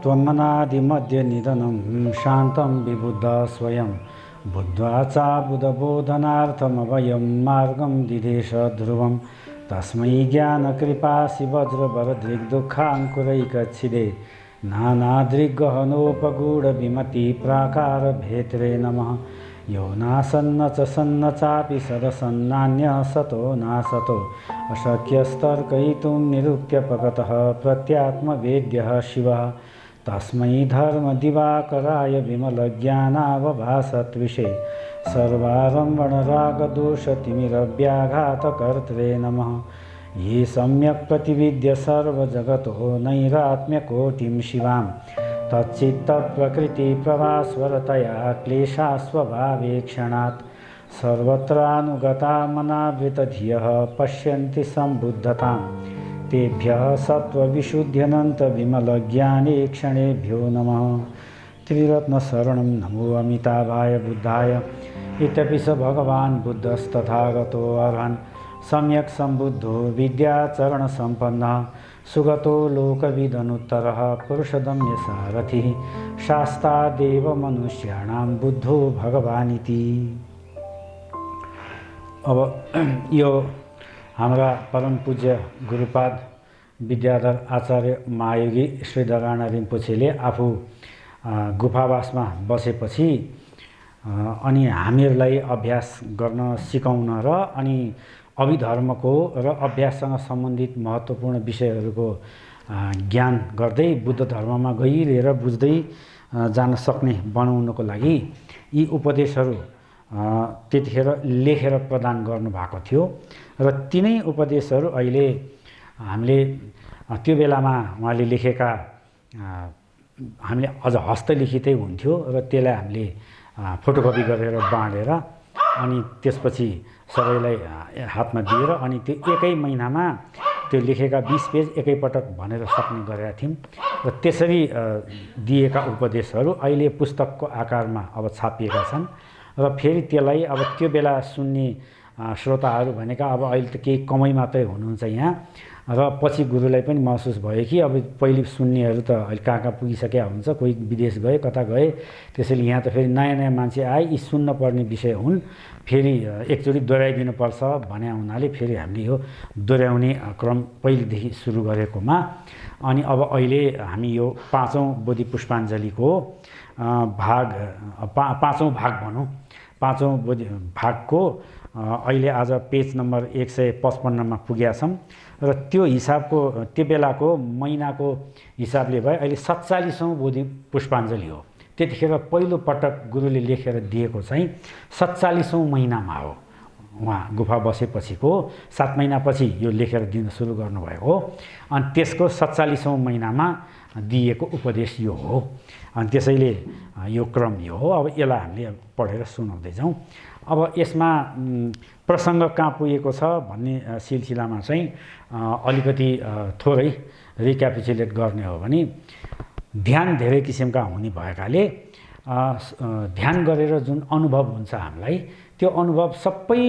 त्वन्मनादिमध्यनिधनं शान्तं विबुद्ध स्वयं बुद्ध्वा चाबुधबोधनार्थमभयं मार्गं दिदेश ध्रुवं तस्मै ज्ञानकृपाशिवज्रवरदृग्दुःखाङ्कुरैकच्छिदे नानादृग्गहनोपगूढविमतिप्राकारभेत्रे नमः यो नासन्न च सन्न चापि सदसन्नान्यः सतो नासतो अशक्यस्तर्कयितुं निरुक्त्यपगतः प्रत्यात्मवेद्यः शिवः तस्मै धर्मदिवाकराय विमलज्ञानावभासत्विषे सर्वारम्भणरागदोषतिमिरव्याघातकर्त्रे नमः ये सम्यक् प्रतिविद्य सर्वजगतो नैरात्म्यकोटिं शिवां तच्चित्तप्रकृतिप्रभास्वरतया क्लेशास्वभावेक्षणात् सर्वत्रानुगता मनावृतधियः पश्यन्ति सम्बुद्धतां तेभ्यः सत्त्वविशुद्ध्यनन्तविमलज्ञाने क्षणेभ्यो नमः त्रिरत्नशरणं नमो अमिताभाय बुद्धाय इत्यपि स भगवान् बुद्धस्तथागतो अरहन् सम्यक् सम्बुद्धो विद्याचरणसम्पन्नः सुगतो लोकविदनुत्तरः पुरुषदम्यसारथिः शास्तादेव मनुष्याणां बुद्धो भगवानिति। अब यो हाम्रा परम पूज्य गुरुपाद विद्याधर आचार्य महायोगी श्री डगाना रिम्पोछेले आफू गुफावासमा बसेपछि अनि हामीहरूलाई अभ्यास गर्न सिकाउन र अनि अभिधर्मको र अभ्याससँग सम्बन्धित महत्त्वपूर्ण विषयहरूको ज्ञान गर्दै बुद्ध धर्ममा गहिरिएर बुझ्दै जान सक्ने बनाउनको लागि यी उपदेशहरू त्यतिखेर लेखेर प्रदान गर्नुभएको थियो र तिनै उपदेशहरू अहिले हामीले त्यो बेलामा उहाँले लेखेका हामीले अझ हस्तलिखितै हुन्थ्यो र त्यसलाई हामीले फोटोकपी गरेर बाँडेर अनि त्यसपछि सबैलाई हातमा दिएर अनि त्यो एकै महिनामा त्यो लेखेका 20 पेज एकैपटक भनेर सक्ने गरेका थियौँ र त्यसरी दिएका उपदेशहरू अहिले पुस्तकको आकारमा अब छापिएका छन् र फेरि त्यसलाई अब त्यो बेला सुन्ने श्रोताहरू भनेका अब अहिले त केही कमै मात्रै हुनुहुन्छ यहाँ र पछि गुरुलाई पनि महसुस भयो कि अब पहिले सुन्नेहरू त अहिले कहाँ कहाँ पुगिसकेका हुन्छ, कोही विदेश गए कता गए, त्यसैले यहाँ त फेरि नयाँ नयाँ मान्छे आए, यी सुन्न पर्ने विषय हुन्, फेरि एकचोटि दोहोऱ्याइदिनु पर्छ भने हुनाले फेरि हामीले यो दोहोऱ्याउने क्रम पहिलेदेखि सुरु गरेकोमा अनि अब अहिले हामी यो पाँचौं बोधि पुष्पाञ्जलीको पाँचौं भाग भनौँ, पाँचौं बोधि भागको अहिले आज पेज नम्बर 155 मा पुगेका छौँ र त्यो हिसाबको त्यो बेलाको महिनाको हिसाबले भए अहिले 47औं बोधि पुष्पाञ्जली हो। त्यतिखेर पहिलो पटक गुरुले लेखेर दिएको चाहिँ 47औं महिनामा हो। उहाँ गुफा बसेपछिको 7 महिनापछि यो लेखेर दिन सुरु गर्नुभएको हो अनि त्यसको 47औं महिनामा दिएको उपदेश यो हो। अनि त्यसैले यो क्रम यो हो। अब यसलाई हामीले पढेर सुनाउँदै जाउँ। अब यसमा प्रसङ्ग कहाँ पुगेको छ भन्ने सिलसिलामा चाहिँ अलिकति थोरै रिक्यापिचुलेट गर्ने हो भने ध्यान धेरै किसिमका हुने भएकाले ध्यान गरेर जुन अनुभव हुन्छ हामीलाई त्यो अनुभव सबै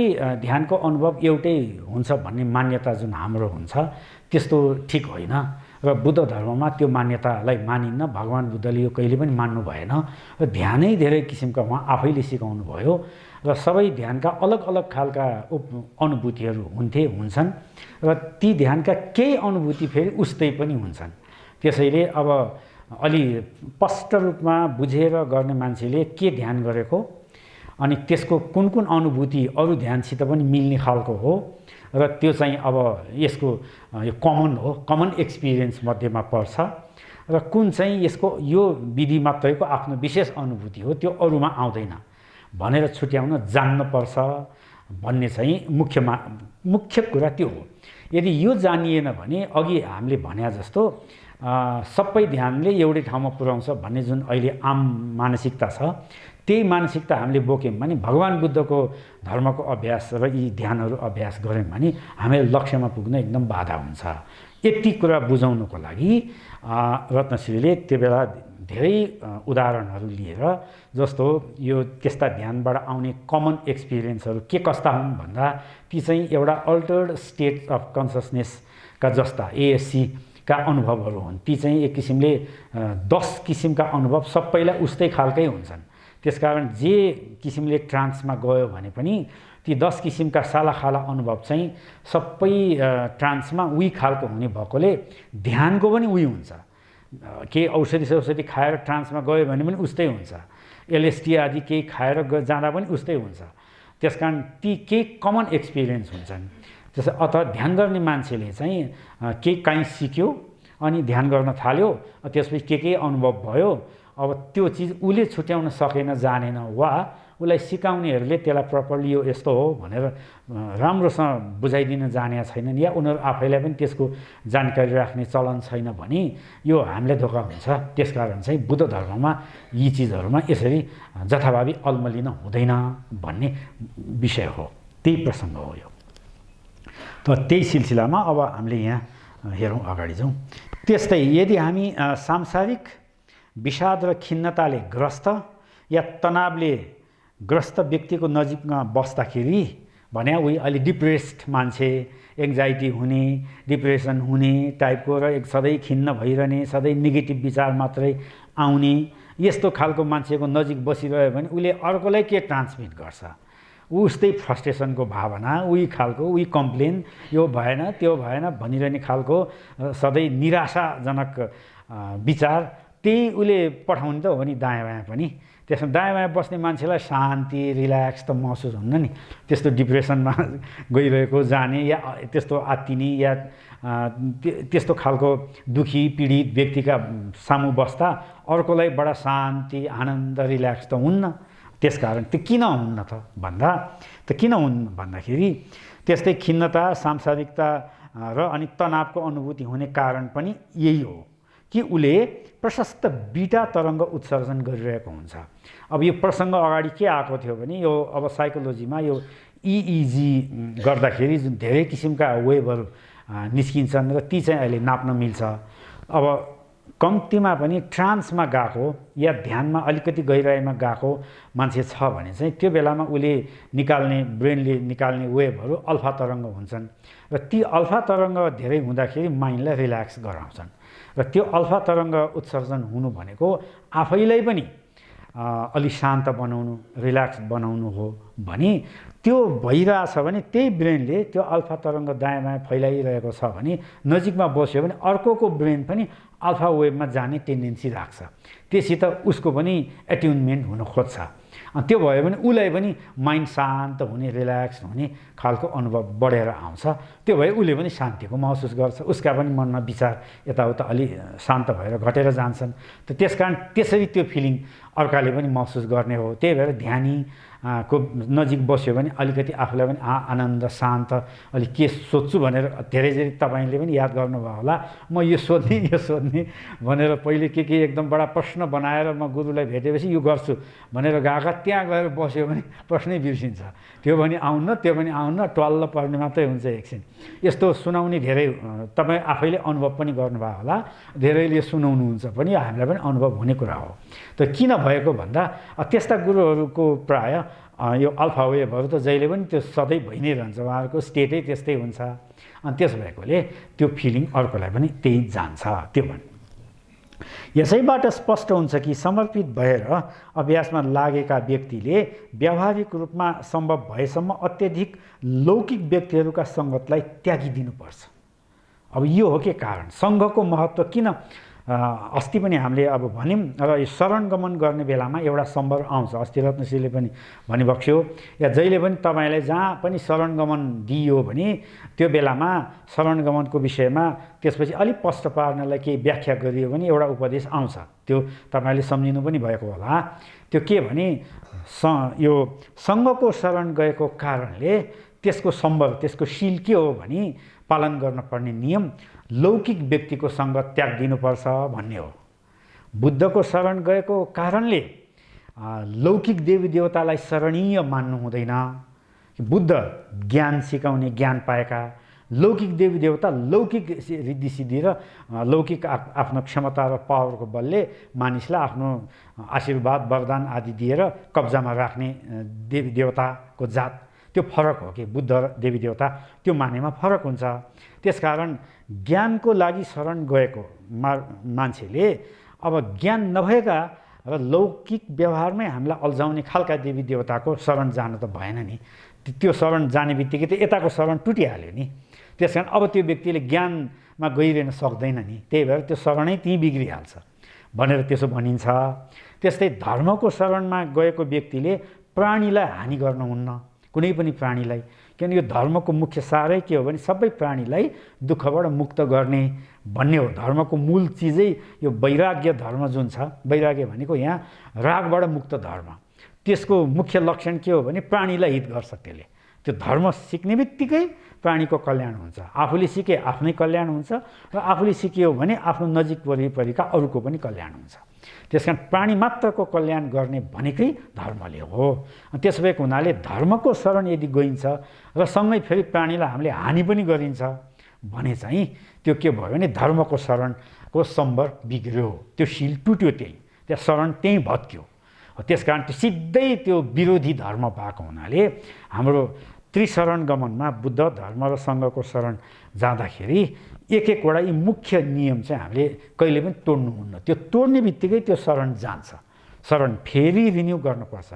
ध्यानको अनुभव एउटै हुन्छ भन्ने मान्यता जुन हाम्रो हुन्छ त्यस्तो ठिक होइन र बुद्ध धर्ममा त्यो मान्यतालाई मानिन्न। भगवान बुद्धले यो कहिले पनि मान्नु भएन र ध्यानै धेरै किसिमका उहाँ आफैले सिकाउनु भयो र सबै ध्यानका अलग अलग खालका अनुभूतिहरू हुन्छन् र ती ध्यानका केही अनुभूति फेरि उस्तै पनि हुन्छन्। त्यसैले अब अलि स्पष्ट रूपमा बुझेर गर्ने मान्छेले के ध्यान गरेको अनि त्यसको कुन कुन अनुभूति अरू ध्यानसित पनि मिल्ने खालको हो र त्यो चाहिँ अब यसको यो कमन हो, कमन एक्सपिरियन्स मध्येमा पर्छ र कुन चाहिँ यसको यो विधि मात्रैको आफ्नो विशेष अनुभूति हो त्यो अरूमा आउँदैन भनेर छुट्याउन जान्नुपर्छ भन्ने चाहिँ मुख्य कुरा त्यो हो। यदि यो जानिएन भने अघि हामीले भने जस्तो सबै ध्यानले एउटै ठाउँमा पुर्याउँछ भन्ने जुन अहिले आम मानसिकता छ त्यही मानसिकता हामीले बोक्यौँ भने भगवान बुद्धको धर्मको अभ्यास र यी ध्यानहरू अभ्यास गऱ्यौँ भने हामीले लक्ष्यमा पुग्न एकदम बाधा हुन्छ। यति कुरा बुझाउनको लागि रत्नश्रीले त्यो बेला धेरै उदाहरणहरू लिएर जस्तो यो त्यस्ता ध्यानबाट आउने कमन एक्सपिरियन्सहरू के कस्ता हुन् भन्दा ती चाहिँ एउटा अल्टर्ड स्टेट अफ कन्सियसनेसका जस्ता एएससी का अनुभवहरू हुन्। ती चाहिँ एक किसिमले 10 किसिमका अनुभव सबैलाई उस्तै खालकै हुन्छन्। त्यसकारण जे किसिमले ट्रान्समा गयो भने पनि ती 10 किसिमका सालाखाला अनुभव चाहिँ सबै ट्रान्समा उही खालको हुने भएकोले ध्यानको पनि उही हुन्छ। केही औषधि खाएर ट्रान्समा गयो भने पनि उस्तै हुन्छ। एलएसडी आदि केही खाएर जाँदा पनि उस्तै हुन्छ। त्यसकारण ती केही कमन एक्सपिरियन्स हुन्छन्। त्यसै अथवा ध्यान गर्ने मान्छेले चाहिँ केही काहीँ सिक्यो अनि ध्यान गर्न थाल्यो, त्यसपछि के अनुभव भयो, अब त्यो चिज उसले छुट्याउन सकेन, जानेन, वा उसलाई सिकाउनेहरूले त्यसलाई प्रपरली यो यस्तो हो भनेर राम्रोसँग बुझाइदिन जानेका छैनन्, या उनीहरू आफैलाई पनि त्यसको जानकारी राख्ने चलन छैन भने यो हामीलाई धोका हुन्छ। त्यसकारण चाहिँ बुद्ध धर्ममा यी चिजहरूमा यसरी जथाभावी अल्मलिन हुँदैन भन्ने विषय हो, त्यही प्रसङ्ग हो यो। त त्यही सिलसिलामा अब हामीले यहाँ हेरौँ, अगाडि जाउँ। त्यस्तै यदि हामी सांसारिक विषाद र खिन्नताले ग्रस्त या तनावले ग्रस्त व्यक्तिको नजिकमा बस्दाखेरि भने उही अलि डिप्रेस्ड मान्छे, एङ्जाइटी हुने, डिप्रेसन हुने टाइपको र एक सधैँ खिन्न भइरहने, सधैँ नेगेटिभ विचार मात्रै आउने, यस्तो खालको मान्छेको नजिक बसिरह्यो भने उसले अर्कोलाई के ट्रान्समिट गर्छ, उस्तै फ्रस्ट्रेसनको भावना, उही खालको, उही कम्प्लेन, यो भएन त्यो भएन भनिरहने खालको सधैँ निराशाजनक विचार, त्यही उसले पठाउने त हो नि दायाँ बायाँ पनि। त्यसमा दायाँ बायाँ बस्ने मान्छेलाई शान्ति, रिल्याक्स त महसुस हुन्न नि। त्यस्तो डिप्रेसनमा गइरहेको जाने या त्यस्तो आत्तिने या त्यस्तो खालको दुखी पीडित व्यक्तिका सामु बस्दा अर्कोलाई बडा शान्ति, आनन्द, रिल्याक्स त हुन्न। त्यसकारण त्यो किन हुन्न त किन हुन्न भन्दाखेरि त्यस्तै खिन्नता, सांसारिकता र अनि तनावको अनुभूति हुने कारण पनि यही हो कि उसले प्रशस्त बीटा तरङ्ग उत्सर्जन गरिरहेको हुन्छ। अब यो प्रसङ्ग अगाडि के आएको थियो भने यो अब साइकोलोजीमा यो EEG गर्दाखेरि जुन धेरै किसिमका वेभहरू निस्किन्छन् र ती चाहिँ अहिले नाप्न मिल्छ। अब कम्तीमा पनि ट्रान्समा गएको या ध्यानमा अलिकति गहिराइमा गएको मान्छे छ भने चाहिँ त्यो बेलामा उसले ब्रेनले निकाल्ने वेभहरू अल्फा तरङ्ग हुन्छन् र ती अल्फा तरङ्ग धेरै हुँदाखेरि माइन्डलाई रिल्याक्स गराउँछन्। र त्यो अल्फा तरङ्ग उत्सर्जन हुनु भनेको आफैलाई पनि अलि शान्त बनाउनु, रिल्याक्स बनाउनु हो भने त्यो भइरहेछ भने त्यही ब्रेनले त्यो अल्फा तरङ्ग दायाँ बायाँ फैलाइरहेको छ भने नजिकमा बस्यो भने अर्कोको ब्रेन पनि अल्फा वेभमा जाने टेन्डेन्सी राख्छ। त्यससित उसको पनि एट्युनमेन्ट हुन खोज्छ। त्यो भयो भने उसलाई पनि माइन्ड शान्त हुने, रिल्याक्स हुने खालको अनुभव बढेर आउँछ। त्यो भए उसले पनि शान्तिको महसुस गर्छ, उसका पनि मनमा विचार यताउता अलि शान्त भएर घटेर जान्छन्। त त्यसकारण त्यसरी त्यो फिलिङ अर्काले पनि महसुस गर्ने हो। त्यही भएर ध्यानी को नजिक बस्यो भने अलिकति आफूलाई पनि आनन्द, शान्त, अलिक के सोध्छु भनेर धेरैजरी तपाईँले पनि याद गर्नुभयो होला। म यो सोध्ने भनेर पहिले के एकदम बडा प्रश्न बनाएर म गुरुलाई भेटेपछि यो गर्छु भनेर गएका, त्यहाँ गएर बस्यो भने प्रश्नै बिर्सिन्छ। त्यो पनि आउन्न टल्ल पर्ने मात्रै हुन्छ एकछिन। यस्तो सुनाउने धेरै तपाईँ आफैले अनुभव पनि गर्नुभयो होला, धेरैले सुनाउनुहुन्छ पनि, हामीलाई पनि अनुभव हुने कुरा हो। त किन भएको भन्दा त्यस्ता गुरुहरूको प्राय यो अल्फा वेभहरू त जहिले पनि त्यो सधैँ भइ नै रहन्छ, उहाँहरूको स्टेटै त्यस्तै हुन्छ। अनि त्यस भएकोले त्यो फिलिङ अर्कोलाई पनि त्यही जान्छ। त्यो भने यसैबाट स्पष्ट हुन्छ कि समर्पित भएर अभ्यासमा लागेका व्यक्तिले व्यावहारिक रूपमा सम्भव भएसम्म अत्यधिक लौकिक व्यक्तिहरूका सङ्गतलाई त्यागिदिनुपर्छ। अब यो हो के कारण, सङ्घको महत्त्व किन अस्ति पनि हामीले अब भन्यौँ र यो शरणगमन गर्ने बेलामा एउटा सम्भव आउँछ। अस्ति रत्नश्रीले पनि भनिबक्स्यो, या जहिले पनि तपाईँलाई जहाँ पनि शरणगमन दिइयो भने त्यो बेलामा शरणगमनको विषयमा त्यसपछि अलिक स्पष्ट पार्नलाई केही व्याख्या गरियो भने एउटा उपदेश आउँछ। त्यो तपाईँले सम्झिनु पनि भएको होला। त्यो के भने यो सङ्घको शरण गएको कारणले त्यसको सम्भव, त्यसको शील के हो भने पालन गर्न पर्ने नियम लौकिक व्यक्तिको सङ्गत त्याग दिनुपर्छ भन्ने हो। बुद्धको शरण गएको कारणले लौकिक देवी देवतालाई शरणीय मान्नु हुँदैन। बुद्ध ज्ञान सिकाउने, ज्ञान पाएका लौकिक देवी देवता लौकिक रिद्धि सिद्धि र लौकिक आफ्नो क्षमता र पावरको बलले मानिसलाई आफ्नो आशीर्वाद, वरदान आदि दिएर कब्जामा राख्ने देवी देवताको जात त्यो फरक हो कि बुद्ध र देवी देवता त्यो मानेमा फरक हुन्छ। त्यसकारण ज्ञानको लागि शरण गएको मान्छेले अब ज्ञान नभएका र लौकिक व्यवहारमै हामीलाई अल्झाउने खालका देवी देवताको शरण जानु त भएन नि। त्यो शरण जाने बित्तिकै त यताको शरण टुटिहाल्यो नि। त्यसकारण अब त्यो व्यक्तिले ज्ञानमा गइरहन सक्दैन नि, त्यही भएर त्यो शरणै त्यहीँ बिग्रिहाल्छ भनेर त्यसो भनिन्छ। त्यस्तै धर्मको शरणमा गएको व्यक्तिले प्राणीलाई हानि गर्नुहुन्न, कुनै पनि प्राणीलाई। किनकि यो धर्मको मुख्य सारै के हो भने सबै प्राणीलाई दुःखबाट मुक्त गर्ने भन्ने हो। धर्मको मूल चिजै यो वैराग्य धर्म जुन छ, वैराग्य भनेको यहाँ रागबाट मुक्त धर्म, त्यसको मुख्य लक्षण के हो भने प्राणीलाई हित गर्छ त्यसले। त्यो धर्म सिक्ने बित्तिकै प्राणीको कल्याण हुन्छ। आफूले सिके आफ्नै कल्याण हुन्छ र आफूले सिक्यो भने आफ्नो नजिक वरिपरिका अरूको पनि कल्याण हुन्छ। त्यसकारण प्राणी मात्रको कल्याण गर्ने भनेकै धर्मले हो। त्यसो भएको हुनाले धर्मको शरण यदि गइन्छ र सँगै फेरि प्राणीलाई हामीले हानि पनि गरिन्छ भने चाहिँ त्यो के भयो भने धर्मको शरणको सम्बर बिग्रियो, त्यो शिल टुट्यो, त्यहाँ शरण त्यहीँ भत्क्यो। त्यसकारण त्यो सिधै त्यो विरोधी धर्म भएको हुनाले हाम्रो त्रिशरण गमनमा बुद्ध धर्म र सङ्घको शरण जाँदाखेरि एक एकवटा यी मुख्य नियम चाहिँ हामीले कहिले पनि तोड्नुहुन्न। त्यो तोड्ने बित्तिकै त्यो शरण जान्छ। शरण फेरि रिन्यू गर्नुपर्छ,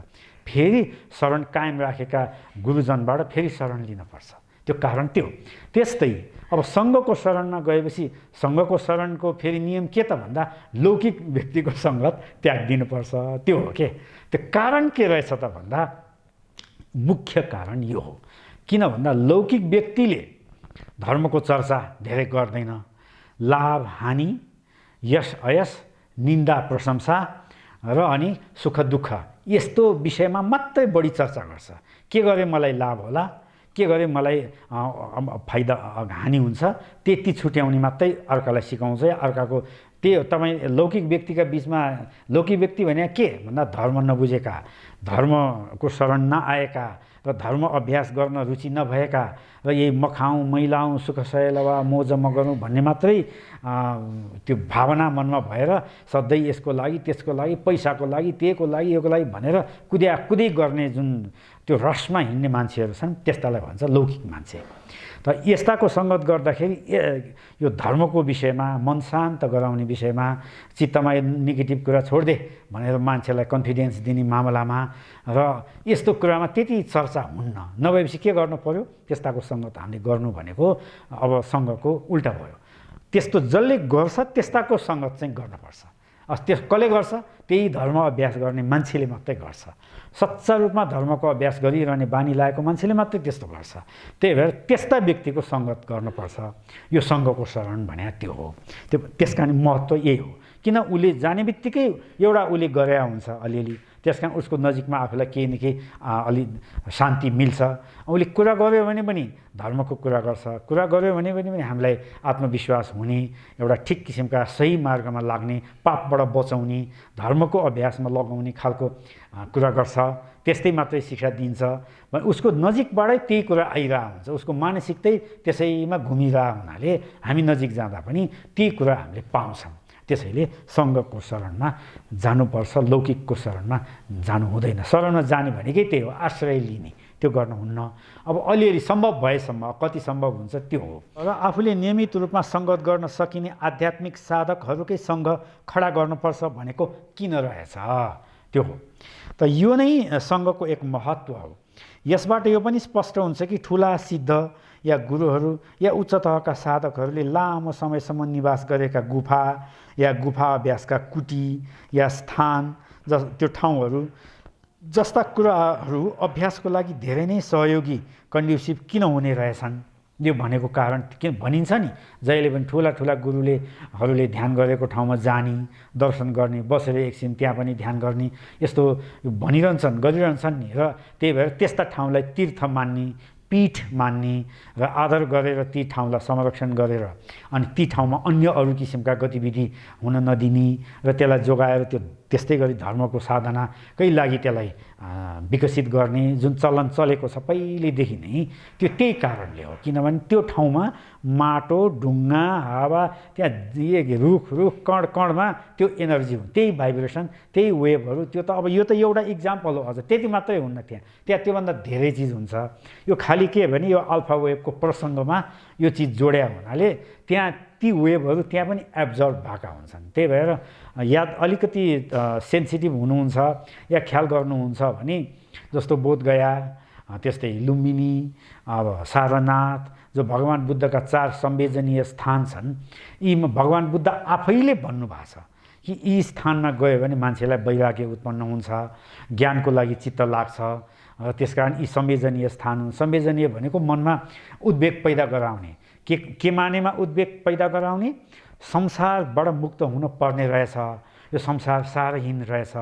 फेरि शरण कायम राखेका गुरुजनबाट फेरि शरण लिनुपर्छ। त्यो कारण त्यो। त्यस्तै अब सङ्घको शरणमा गएपछि सङ्घको शरणको फेरि नियम के त भन्दा लौकिक व्यक्तिको सङ्गत त्याग दिनुपर्छ, त्यो हो के। त्यो कारण के रहेछ त भन्दा मुख्य कारण यो हो। किन भन्दा लौकिक व्यक्तिले धर्मको चर्चा धेरै गर्दैन। लाभ हानि, यश अयश, निन्दा प्रशंसा र अनि सुख दुःख यस्तो विषयमा मात्रै बढी चर्चा गर्छ। के गरे मलाई लाभ होला, के गरे मलाई फाइदा हानि हुन्छ, त्यति छुट्याउने मात्रै अर्कालाई सिकाउँछ। अर्काको त्यही हो। तपाईँ लौकिक व्यक्तिका बिचमा लौकिक व्यक्ति भने के भन्दा धर्म नबुझेका, धर्मको शरण नआएका र धर्म अभ्यास गर्न रुचि नभएका र यही म खाऊँ मैलाऊँ सुख सयलवा मोज म गरौँ भन्ने मात्रै त्यो भावना मनमा भएर सधैँ यसको लागि त्यसको लागि पैसाको लागि त्यहीको लागि योको लागि भनेर कुदै गर्ने जुन त्यो रसमा हिँड्ने मान्छेहरू छन् त्यस्तालाई भन्छ लौकिक मान्छे। त यस्ताको सङ्गत गर्दाखेरि यो धर्मको विषयमा मन शान्त गराउने विषयमा चित्तमा नेगेटिभ कुरा छोड्दे भनेर मान्छेलाई कन्फिडेन्स दिने मामलामा र यस्तो कुरामा त्यति चर्चा हुन्न। नभएपछि के गर्नु पर्यो, त्यस्ताको सङ्गत हामीले गर्नु भनेको अब सङ्घको उल्टा भयो। त्यस्तो जसले गर्छ त्यस्ताको सङ्गत चाहिँ गर्नुपर्छ। त्यस कसले गर्छ, त्यही धर्म अभ्यास गर्ने मान्छेले मात्रै गर्छ। सच्चा रूपमा धर्मको अभ्यास गरिरहने बानी लागेको मान्छेले मात्रै त्यस्तो गर्छ। त्यही भएर त्यस्ता व्यक्तिको सङ्गत गर्नुपर्छ। यो सङ्घको शरण भने त्यो हो। त्यस कारण महत्त्व यही हो। किन उसले जाने बित्तिकै एउटा उसले गरे हुन्छ अलिअलि, त्यस कारण उसको नजिकमा आफूलाई केही न केही अलि शान्ति मिल्छ। उसले कुरा गर्यो भने पनि धर्मको कुरा गर्छ, कुरा गर्यो भने पनि हामीलाई आत्मविश्वास हुने, एउटा ठिक किसिमका सही मार्गमा लाग्ने, पापबाट बचाउने, धर्मको अभ्यासमा लगाउने खालको कुरा गर्छ। त्यस्तै मात्रै शिक्षा दिन्छ भने उसको नजिकबाटै त्यही कुरा आइरहेको हुन्छ। उसको मानसिकतै त्यसैमा घुमिरहेको हुनाले हामी नजिक जाँदा पनि त्यही कुरा हामीले पाउँछौँ। त्यसैले सङ्घको शरणमा जानुपर्छ, लौकिकको शरणमा जानु हुँदैन। शरणमा जाने भनेकै त्यही हो, आश्रय लिने, त्यो गर्नुहुन्न। अब अलिअलि सम्भव भएसम्म, कति सम्भव हुन्छ त्यो हो। र आफूले नियमित रूपमा सङ्गत गर्न सकिने आध्यात्मिक साधकहरूकै सङ्घ खडा गर्नुपर्छ भनेको किन रहेछ, त्यो हो। त यो नै सङ्घको एक महत्त्व हो। यसबाट यो पनि स्पष्ट हुन्छ कि ठुला सिद्ध या गुरुहरू या उच्च तहका साधकहरूले लामो समयसम्म निवास गरेका गुफा या गुफा अभ्यासका कुटी या स्थान त्यो ठाउँहरू जस्ता कुराहरू अभ्यासको लागि धेरै नै सहयोगी कन्ड्युसिभ किन हुने रहेछन्। यो भनेको कारण के भनिन्छ नि, जहिले पनि ठुला गुरुहरूले ध्यान गरेको ठाउँमा जाने, दर्शन गर्ने, बसेर एकछिन त्यहाँ पनि ध्यान गर्ने, यस्तो गरिरहन्छन् नि। र त्यही भएर त्यस्ता ठाउँलाई तीर्थ मान्ने, पीठ मान्ने र आदर गरेर ती ठाउँलाई संरक्षण गरेर अनि ती ठाउँमा अन्य अरू किसिमका गतिविधि हुन नदिने र त्यसलाई जोगाएर त्यो त्यस्तै गरी धर्मको साधनाकै लागि त्यसलाई विकसित गर्ने जुन चलन चलेको छ पहिलेदेखि नै त्यो त्यही कारणले हो। किनभने त्यो ठाउँमा माटो ढुङ्गा हावा त्यहाँ रुख कणमा त्यो एनर्जी हुन्छ, त्यही भाइब्रेसन त्यही वेभहरू। त्यो त अब यो त एउटा इक्जाम्पल हो, अझ त्यति मात्रै हुन्न, त्यहाँ त्योभन्दा धेरै चिज हुन्छ। यो खालि के भने यो अल्फा वेभको प्रसङ्गमा यो चिज जोड्या हुनाले त्यहाँ ती वेभहरू त्यहाँ पनि एब्जर्भ भएका हुन्छन्। त्यही भएर याद अलिकति सेन्सिटिभ हुनुहुन्छ या ख्याल गर्नुहुन्छ भने जस्तो बोधगया, त्यस्तै लुम्बिनी, अब सारनाथ, जो भगवान् बुद्धका 4 संवेदनीय स्थान छन्, यी भगवान् बुद्ध आफैले भन्नुभएको छ कि यी स्थानमा गयो भने मान्छेलाई वैराग्य उत्पन्न हुन्छ, ज्ञानको लागि चित्त लाग्छ। त्यसकारण यी संवेदनीय स्थान हुन्। संवेदनीय भनेको मनमा उद्वेग पैदा गराउने, के मानेमा उद्वेग पैदा गराउने, संसारबाट मुक्त हुन पर्ने रहेछ, यो संसार सारहीन रहेछ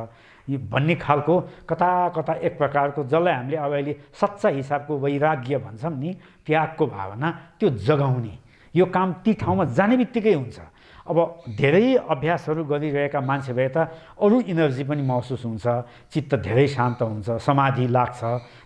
यो भन्ने खालको कता कता एक प्रकारको जसलाई हामीले अब अहिले सच्चा हिसाबको वैराग्य भन्छौँ नि, त्यागको भावना त्यो जगाउने यो काम ती ठाउँमा जाने बित्तिकै हुन्छ। अब धेरै अभ्यासहरू गरिरहेका मान्छे भए त अरू इनर्जी पनि महसुस हुन्छ, चित्त धेरै शान्त हुन्छ, समाधि लाग्छ,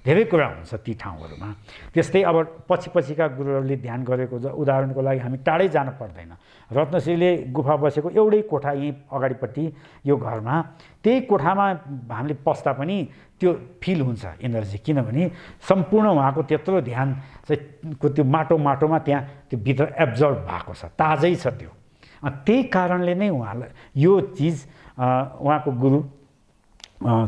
धेरै कुरा हुन्छ ती ठाउँहरूमा। त्यस्तै अब पछिका गुरुहरूले ध्यान गरेको उदाहरणको लागि हामी टाढै जान पर्दैन। रत्नश्रीले गुफा बसेको एउटै कोठा यहीँ अगाडिपट्टि यो घरमा, त्यही कोठामा हामीले पस्दा पनि त्यो फिल हुन्छ एनर्जी। किनभने सम्पूर्ण उहाँको त्यत्रो ध्यान चाहिँ त्यो माटोमा त्यहाँ त्यो भित्र एब्जर्भ भएको छ, ताजै छ त्यो। त्यही कारणले नै उहाँलाई यो चिज उहाँको गुरु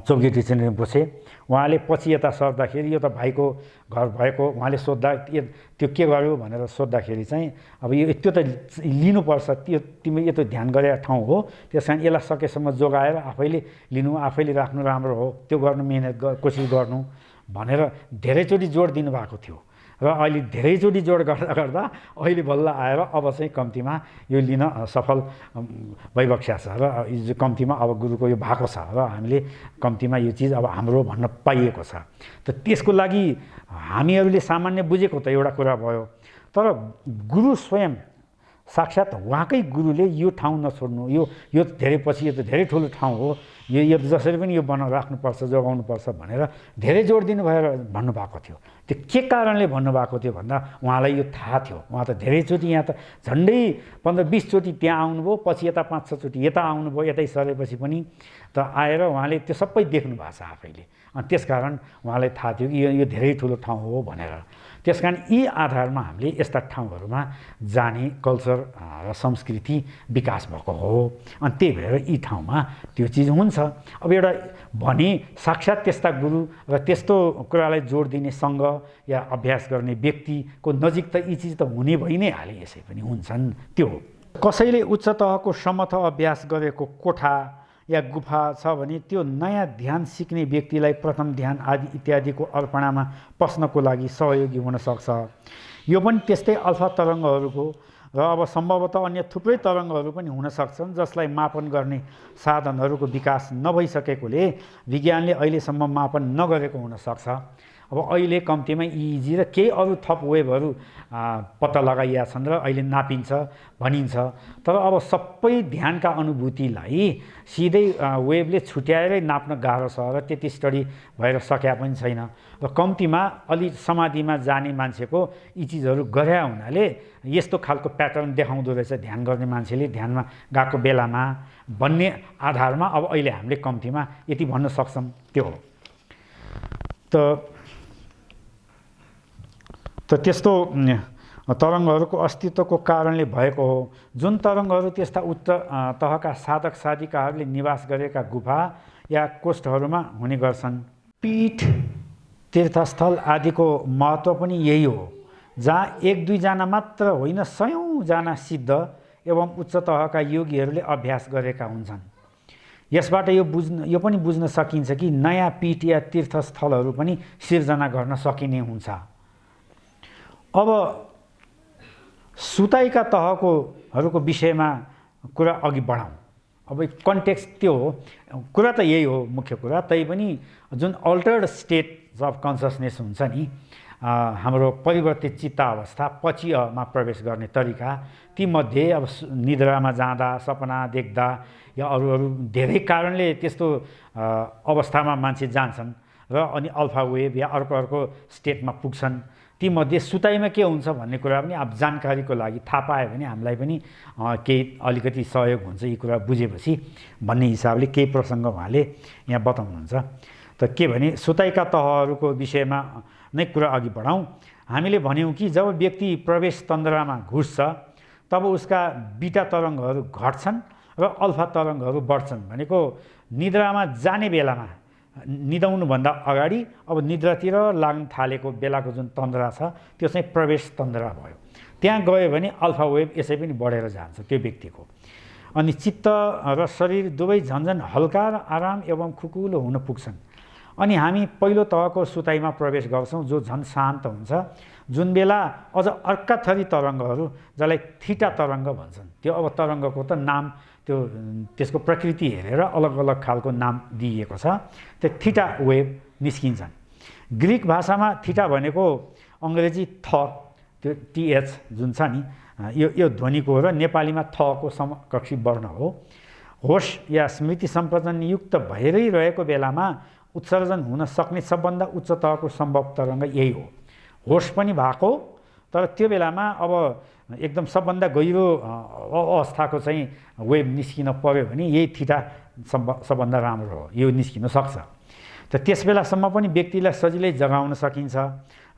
चौगेटी चेन रिम्पोछे उहाँले पछि यता सर्दाखेरि यो त भाइको घर भएको उहाँले सोद्धा त्यो के गर्यो भनेर सोद्धाखेरि चाहिँ अब यो त्यो त लिनुपर्छ, त्यो तिमी यो त ध्यान गरेको ठाउँ हो, त्यस कारण यसलाई सकेसम्म जोगाएर आफैले लिनु, आफैले राख्नु राम्रो हो, त्यो गर्नु मिहिनेत कोसिस गर्नु भनेर धेरैचोटि जोड दिनुभएको थियो। र अहिले धेरैचोटि जोड गर्दा अहिले बल्ल आएर अब चाहिँ कम्तीमा यो लिन सफल भइबक्स्या छ र कम्तीमा अब गुरुको यो भएको छ र हामीले कम्तीमा यो चिज अब हाम्रो भन्न पाइएको छ। त त्यसको लागि हामीहरूले सामान्य बुझेको त एउटा कुरा भयो, तर गुरु स्वयं साक्षात् उहाँकै गुरुले यो ठाउँ नछोड्नु, यो धेरै पछि यो त धेरै ठुलो ठाउँ हो, यो जसरी पनि यो राख्नुपर्छ, जोगाउनुपर्छ भनेर धेरै जोड दिनु भएर भन्नुभएको थियो। त्यो के कारणले भन्नुभएको थियो भन्दा उहाँलाई यो थाहा थियो। उहाँ त धेरैचोटि यहाँ त झन्डै 15-20 चोटि त्यहाँ आउनुभयो, पछि यता 5-6 चोटि यता आउनुभयो, यतै सरेपछि पनि त आएर उहाँले त्यो सबै देख्नु भएको छ आफैले। अनि त्यसकारण उहाँलाई थाहा थियो कि यो धेरै ठुलो ठाउँ हो भनेर। त्यसकारण यी आधारमा हामीले यस्ता ठाउँहरूमा जाने कल्चर र संस्कृति विकास भएको हो। अनि त्यही भएर यी ठाउँमा त्यो चिज हुन्छ। अब एउटा भने साक्षात् त्यस्ता गुरु र त्यस्तो कुरालाई जोड दिने सङ्घ या अभ्यास गर्ने व्यक्तिको नजिक त यी चिज त हुने भइ नै हाले, यसै पनि हुन्छन्। त्यो कसैले उच्च तहको समथ अभ्यास गरेको कोठा या गुफा छ भने त्यो नयाँ ध्यान सिक्ने व्यक्तिलाई प्रथम ध्यान आदि इत्यादिको अर्पणामा पस्नको लागि सहयोगी हुन सक्छ। यो पनि त्यस्तै अल्फा तरङ्गहरूको र अब सम्भवतः अन्य थुप्रै तरङ्गहरू पनि हुन सक्छन् जसलाई मापन गर्ने साधनहरूको विकास नभइसकेकोले विज्ञानले अहिलेसम्म मापन नगरेको हुन सक्छ। अब अहिले कम्तीमा इजी र केही अरू थप वेभहरू पत्ता लगाइया छन् र अहिले नापिन्छ भनिन्छ। तर अब सबै ध्यानका अनुभूतिलाई सिधै वेभले छुट्याएरै नाप्न गाह्रो छ र त्यति स्टडी भएर सकेका पनि छैन। र कम्तीमा अलि समाधिमा जाने मान्छेको यी चिजहरू गरे हुनाले यस्तो खालको प्याटर्न देखाउँदो रहेछ ध्यान गर्ने मान्छेले ध्यानमा गएको बेलामा भन्ने आधारमा अब अहिले हामीले कम्तीमा यति भन्न सक्छौँ। त्यो हो त त्यस्तो तरङ्गहरूको अस्तित्वको कारणले भएको हो। जुन तरङ्गहरू त्यस्ता उच्च तहका साधक साधिकाहरूले निवास गरेका गुफा या कोष्ठहरूमा हुने गर्छन्। पीठ तीर्थस्थल आदिको महत्त्व पनि यही हो, जहाँ 1-2 जना मात्र होइन 100औं जना सिद्ध एवं उच्च तहका योगीहरूले अभ्यास गरेका हुन्छन्। यसबाट यो पनि बुझ्न सकिन्छ कि नयाँ पीठ या तीर्थस्थलहरू पनि सिर्जना गर्न सकिने हुन्छ। अब सुताइका तहकोहरूको विषयमा कुरा अघि बढाउँ। अब कन्टेक्स्ट त्यो हो, कुरा त यही हो मुख्य कुरा। तैपनि जुन अल्टर्ड स्टेट अफ कन्सियसनेस हुन्छ नि, हाम्रो परिवर्तित चित्त अवस्था पछिमा प्रवेश गर्ने तरिका, तीमध्ये अब निद्रामा जाँदा, सपना देख्दा या अरू धेरै कारणले त्यस्तो अवस्थामा मान्छे जान्छन् र अनि अल्फा वेभ या अर्को स्टेटमा पुग्छन्। तीमध्ये सुताइमा के हुन्छ भन्ने कुरा पनि अब जानकारीको लागि थाहा पायो भने हामीलाई पनि केही अलिकति सहयोग हुन्छ यी कुरा बुझेपछि भन्ने हिसाबले केही प्रसङ्ग उहाँले यहाँ बताउनुहुन्छ। त के भने सुताइका तहहरूको विषयमा नै कुरा अघि बढाउँ। हामीले भन्यौँ कि जब व्यक्ति प्रवेश तन्त्रमा घुस्छ तब उसका बीटा तरङ्गहरू घट्छन् र अल्फा तरङ्गहरू बढ्छन्। भनेको निद्रामा जाने बेलामा निदाउनुभन्दा अगाडि अब निद्रातिर लाग्न थालेको बेलाको जुन तन्द्रा छ त्यो चाहिँ प्रवेश तन्द्रा भयो। त्यहाँ गयो भने अल्फा वेभ यसै पनि बढेर जान्छ त्यो व्यक्तिको। अनि चित्त र शरीर दुवै झन्झन हल्का र आराम एवं खुकुलो हुन पुग्छन्। अनि हामी पहिलो तहको सुताइमा प्रवेश गर्छौँ जो झन् शान्त हुन्छ, जुन बेला अझ अर्का थरी तरङ्गहरू जसलाई थीटा तरङ्ग भन्छन्। त्यो अब तरङ्गको त नाम त्यसको प्रकृति हेरेर अलग अलग खालको नाम दिइएको छ। त्यो थीटा वेभ निस्किन्छन्। ग्रिक भाषामा थीटा भनेको अङ्ग्रेजी थ त्यो टिएच जुन छ नि यो ध्वनिको हो र नेपालीमा थको समकक्षी वर्ण हो। होस या स्मृति सम्पजनयुक्त भएरै रहेको बेलामा उत्सर्जन हुन सक्ने सबभन्दा उच्च तहको सम्भव तरङ्ग यही हो। होस पनि भएको तर त्यो बेलामा अब एकदम सबभन्दा गहिरो अवस्थाको चाहिँ वेभ निस्किन पर्यो भने यही थीटा सबभन्दा राम्रो हो, यो निस्किन सक्छ। त त्यस बेलासम्म पनि व्यक्तिलाई सजिलै जगाउन सकिन्छ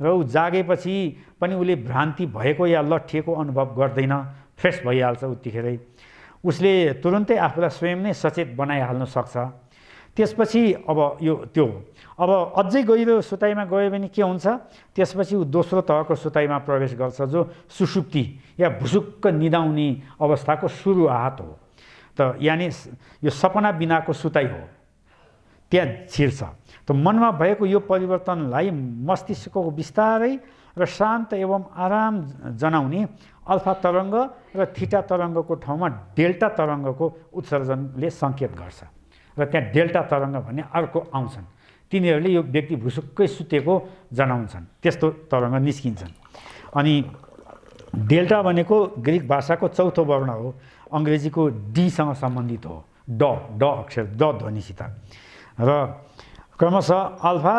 र ऊ जागेपछि पनि उसले भ्रान्ति भएको या लट्ठिएको अनुभव गर्दैन, फ्रेस भइहाल्छ उत्तिखेरै। उसले तुरुन्तै आफूलाई स्वयं नै सचेत बनाइहाल्न सक्छ। त्यसपछि अब अझै गहिरो सुताइमा गयो भने के हुन्छ, त्यसपछि ऊ दोस्रो तहको सुताइमा प्रवेश गर्छ जो सुषुप्ति या भुसुक्क निदाउने अवस्थाको सुरुवात हो। त यानि यो सपना बिनाको सुताइ हो, त्यहाँ छिर्छ। त मनमा भएको यो परिवर्तनलाई मस्तिष्कको बिस्तारै र शान्त एवं आराम जनाउने अल्फा तरङ्ग र थीटा तरङ्गको ठाउँमा डेल्टा तरङ्गको उत्सर्जनले सङ्केत गर्छ र त्यहाँ डेल्टा तरङ्ग भन्ने अर्को आउँछन्। तिनीहरूले यो व्यक्ति भुसुक्कै सुतेको जनाउँछन्, त्यस्तो तरङ्ग निस्किन्छन्। अनि डेल्टा भनेको ग्रिक भाषाको चौथो वर्ण हो, अङ्ग्रेजीको डीसँग सम्बन्धित हो, ड अक्षर द ध्वनिसित। र क्रमशः अल्फा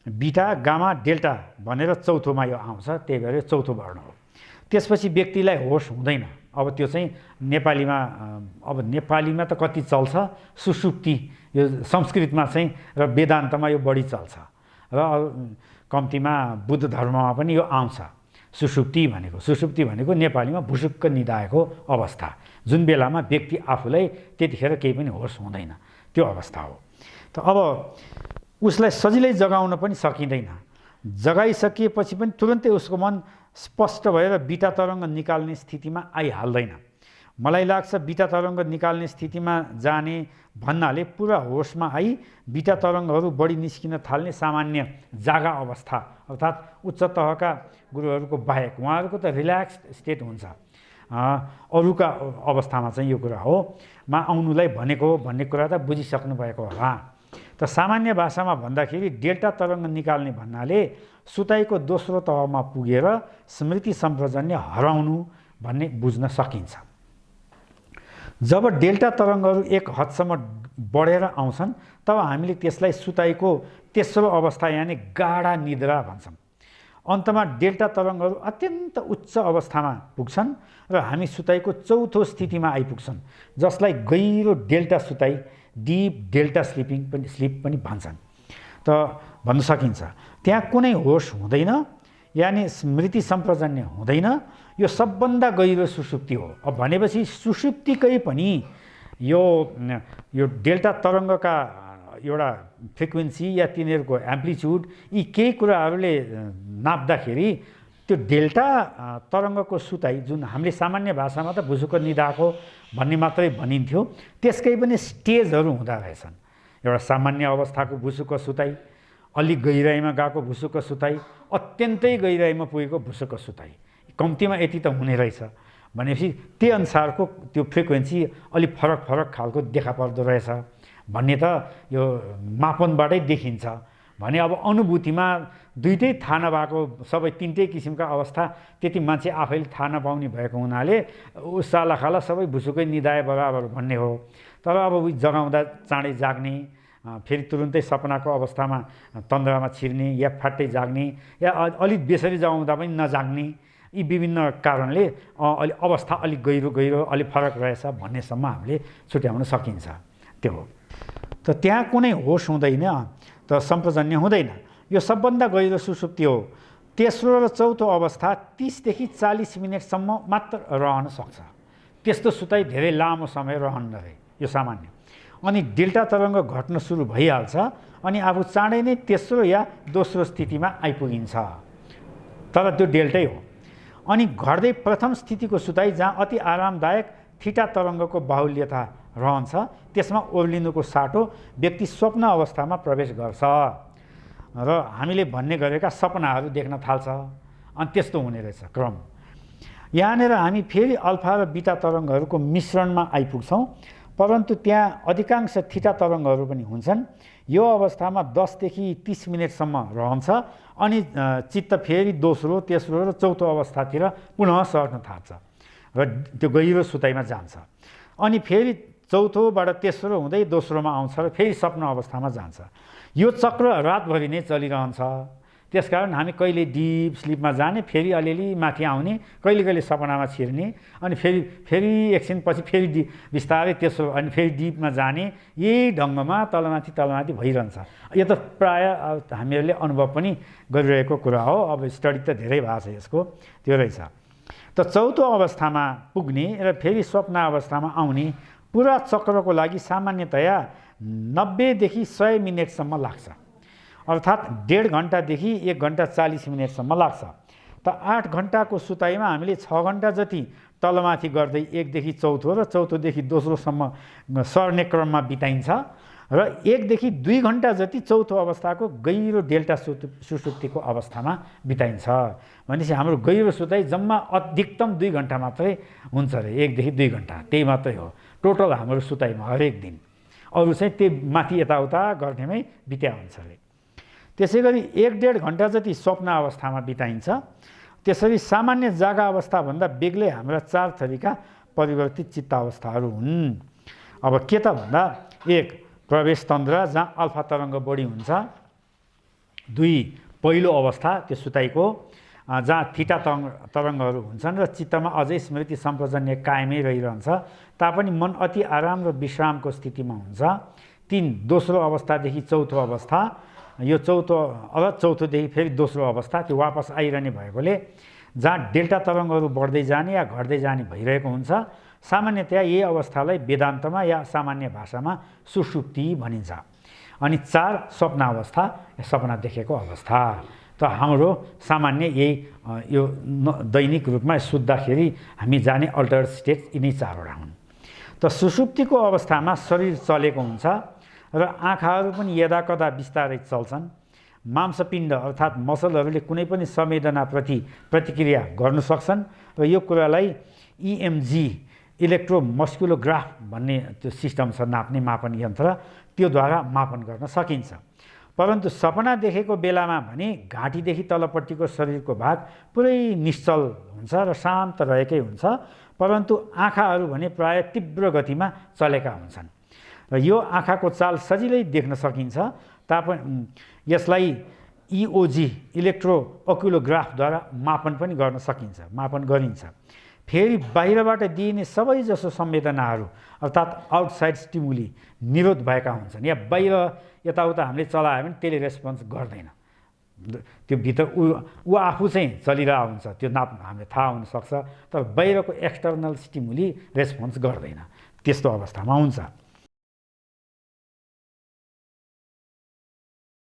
बीटा गामा डेल्टा भनेर चौथोमा यो आउँछ, त्यही भएर चौथो वर्ण हो। त्यसपछि व्यक्तिलाई होस हुँदैन। अब त्यो चाहिँ नेपालीमा त कति चल्छ सुषुप्ति, यो संस्कृतमा चाहिँ र वेदान्तमा यो बढी चल्छ र कम्तीमा बुद्ध धर्ममा पनि यो आउँछ सुषुप्ति भनेको नेपालीमा भुसुक्क निदाएको अवस्था, जुन बेलामा व्यक्ति आफूलाई त्यतिखेर केही पनि होस हुँदैन, त्यो अवस्था हो। त अब उसलाई सजिलै जगाउन पनि सकिँदैन। जगाइसकिएपछि पनि तुरुन्तै उसको मन स्पष्ट भएर बीटा तरङ्ग निकाल्ने स्थितिमा आइहाल्दैन। मलाई लाग्छ बीटा तरङ्ग निकाल्ने स्थितिमा जाने भन्नाले पुरा होसमा आई बीटा तरङ्गहरू बढी निस्किन थाल्ने सामान्य जागा अवस्था अर्थात् उच्च तहका गुरुहरूको बाहेक उहाँहरूको त रिल्याक्स्ड स्टेट हुन्छ, अरूका अवस्थामा चाहिँ यो कुरा हो मा आउनुलाई भनेको भन्ने कुरा त बुझिसक्नु भएको होला। त सामान्य भाषामा भन्दाखेरि डेल्टा तरङ्ग निकाल्ने भन्नाले सुताइको दोस्रो तहमा पुगेर स्मृति सम्प्रजन्य हराउनु भन्ने बुझ्न सकिन्छ। जब डेल्टा तरङ्गहरू एक हदसम्म बढेर आउँछन् तब हामीले त्यसलाई सुताइको तेस्रो अवस्था यानि गाढा निद्रा भन्छौँ। अन्तमा डेल्टा तरङ्गहरू अत्यन्त उच्च अवस्थामा पुग्छन् र हामी सुताइको चौथो स्थितिमा आइपुग्छन्, जसलाई गहिरो डेल्टा सुताइ डिप डेल्टा स्लिप पनि भन्छन्। त भन्न सकिन्छ त्यहाँ कुनै होस हुँदैन, यानि स्मृति सम्प्रजन्य हुँदैन, यो सबभन्दा गहिरो सुषुप्ति हो। अब भनेपछि सुषुप्तिकै पनि यो डेल्टा तरङ्गका एउटा फ्रिक्वेन्सी या तिनीहरूको एम्प्लिच्युड यी केही कुराहरूले नाप्दाखेरि त्यो डेल्टा तरङ्गको सुताइ जुन हामीले सामान्य भाषामा त भुसुक्क निदाएको भन्ने मात्रै भनिन्थ्यो, त्यसकै पनि स्टेजहरू हुँदो रहेछन्। एउटा सामान्य अवस्थाको भुसुक्क सुताइ, अलिक गहिराइमा गएको भुसुक्क सुताइ, अत्यन्तै गहिराइमा पुगेको भुसुक्क सुताइ, कम्तीमा यति त हुने रहेछ भनेपछि त्यही अनुसारको त्यो फ्रिक्वेन्सी अलिक फरक खालको देखा पर्दो रहेछ भन्ने त यो मापनबाटै देखिन्छ भने अब अनुभूतिमा दुइटै थाहा नभएको सबै तिनटै किसिमका अवस्था त्यति मान्छे आफैले थाहा नपाउने भएको हुनाले सालाखाला सबै भुसुकै निदाए बराबर भन्ने हो। तर अब जगाउँदा चाँडै जाग्ने, फेरि तुरुन्तै सपनाको अवस्थामा तन्द्रामा छिर्ने या फाट्टै जाग्ने या अलिक बेसरी जगाउँदा पनि नजाग्ने, यी विभिन्न कारणले अवस्था अलिक गहिरो गहिरो अलिक फरक रहेछ भन्नेसम्म हामीले छुट्याउन सकिन्छ। त्यो हो। त त्यहाँ कुनै होस हुँदैन, त सम्प्रजन्य हुँदैन। यो सबभन्दा गहिरो सुसुप्ति हो। तेस्रो र चौथो अवस्था 30 देखि 40 मिनटसम्म मात्र रहन सक्छ। त्यस्तो सुताइ धेरै लामो समय रहन्न रहे, यो सामान्य। अनि डेल्टा तरङ्ग घट्न सुरु भइहाल्छ अनि आफू चाँडै नै तेस्रो या दोस्रो स्थितिमा आइपुगिन्छ। तर त्यो डेल्टै हो। अनि घट्दै प्रथम स्थितिको सुताइ जहाँ अति आरामदायक थीटा तरङ्गको बाहुल्यता रहन्छ, त्यसमा ओर्लिनुको साटो व्यक्ति स्वप्न अवस्थामा प्रवेश गर्छ र हामीले भन्ने गरेका सपनाहरू देख्न थाल्छ। अनि त्यस्तो हुने रहेछ क्रम। यहाँनिर हामी फेरि अल्फा र बीटा तरङ्गहरूको मिश्रणमा आइपुग्छौँ, परन्तु त्यहाँ अधिकांश थीटा तरङ्गहरू पनि हुन्छन्। यो अवस्थामा 10 देखि 30 मिनटसम्म रहन्छ अनि चित्त फेरि दोस्रो, तेस्रो र चौथो अवस्थातिर पुनः सर्न थाल्छ र त्यो गहिरो सुताइमा जान्छ। अनि फेरि चौथोबाट तेस्रो हुँदै दोस्रोमा आउँछ र फेरि सपना अवस्थामा जान्छ। यो चक्र रातभरि नै चलिरहन्छ। त्यसकारण हामी कहिले डिप स्लिपमा जाने, फेरि अलिअलि माथि आउने, कहिले कहिले सपनामा छिर्ने, अनि फेरि एकछिनपछि फेरि बिस्तारै तेस्रो अनि फेरि डिपमा जाने, यही ढङ्गमा तलमाथि भइरहन्छ। यो त प्रायः हामीहरूले अनुभव पनि गरिरहेको कुरा हो। अब स्टडी त धेरै भएको छ यसको, त्यो रहेछ। त चौथो अवस्थामा पुग्ने र फेरि स्वप्न अवस्थामा आउने पुरा चक्रको लागि सामान्यतया 90 देखि 100 मिनटसम्म लाग्छ। अर्थात् 1.5 घन्टादेखि 1 घन्टा 40 मिनटसम्म लाग्छ। त 8 घन्टाको सुताइमा हामीले 6 घन्टा जति तलमाथि गर्दै 1 देखि चौथो र चौथोदेखि दोस्रोसम्म सर्ने क्रममा बिताइन्छ र 1 देखि 2 घन्टा जति चौथो अवस्थाको गहिरो डेल्टा सुसुप्तिको अवस्थामा बिताइन्छ। भनेपछि हाम्रो गहिरो सुताइ जम्मा अधिकतम 2 घन्टा मात्रै हुन्छ अरे, 1 देखि 2 घन्टा, त्यही मात्रै हो टोटल हाम्रो सुताइमा हरेक दिन। अरू चाहिँ त्यो माथि यताउता गर्नेमै बित्या हुन्छ अरे। त्यसै गरी 1.5 घन्टा जति स्वप्न अवस्थामा बिताइन्छ। त्यसरी सामान्य जागा अवस्थाभन्दा बेग्लै हाम्रा 4 थरीका परिवर्तित चित्त अवस्थाहरू हुन्। अब के त भन्दा 1 प्रवेश तन्त्र जहाँ अल्फा तरङ्ग बढी हुन्छ। 2 पहिलो अवस्था त्यो सुताइको जहाँ थीटा तरङ्गहरू हुन्छन् र चित्तमा अझै स्मृति सम्प्रजन्य कायमै रहिरहन्छ तापनि मन अति आराम र विश्रामको स्थितिमा हुन्छ। 3 दोस्रो अवस्थादेखि चौथो अवस्था। यो चौथोदेखि फेरि दोस्रो अवस्था, त्यो वापस आइरहने भएकोले जहाँ डेल्टा तरङ्गहरू बढ्दै जाने या घट्दै जाने भइरहेको हुन्छ। सामान्यतया यही अवस्थालाई वेदान्तमा या सामान्य भाषामा सुषुप्ति भनिन्छ। अनि 4 स्वप्न अवस्था, सपना देखेको अवस्था। त हाम्रो सामान्य यही यो दैनिक रूपमा सुत्दाखेरि हामी जाने अल्टर्ड स्टेट यिनै 4वटा हुन्। त सुषुप्तिको अवस्थामा शरीर चलेको हुन्छ र आँखाहरू पनि यदाकदा बिस्तारै चल्छन्। मांसपिण्ड अर्थात् मसलहरूले कुनै पनि संवेदनाप्रति प्रतिक्रिया गर्न सक्छन् र यो कुरालाई EMG इलेक्ट्रोमस्कुलोग्राफ भन्ने त्यो सिस्टम छ, नाप्ने मापन यन्त्र, त्योद्वारा मापन गर्न सकिन्छ। परन्तु सपना देखेको बेलामा भने घाँटीदेखि तलपट्टिको शरीरको भाग पुरै निश्चल हुन्छ र शान्त रहेकै हुन्छ, परन्तु आँखाहरू भने प्राय तीव्र गतिमा चलेका हुन्छन् र यो आँखाको चाल सजिलै देख्न सकिन्छ। तापनि यसलाई EOG इलेक्ट्रो ओक्युलोग्राफद्वारा मापन पनि गर्न सकिन्छ, मापन गरिन्छ। फेरि बाहिरबाट दिइने सबैजसो संवेदनाहरू अर्थात् आउटसाइड स्टिमुली निरोध भएका हुन्छन्। या बाहिर यताउता हामीले चलायो भने त्यसले रेस्पोन्स गर्दैन, त्यो भित्र ऊ आफू चाहिँ चलिरहेको हुन्छ, त्यो हामीले थाहा हुनसक्छ, तर बाहिरको एक्सटर्नल स्टिमुली रेस्पोन्स गर्दैन, त्यस्तो अवस्थामा हुन्छ।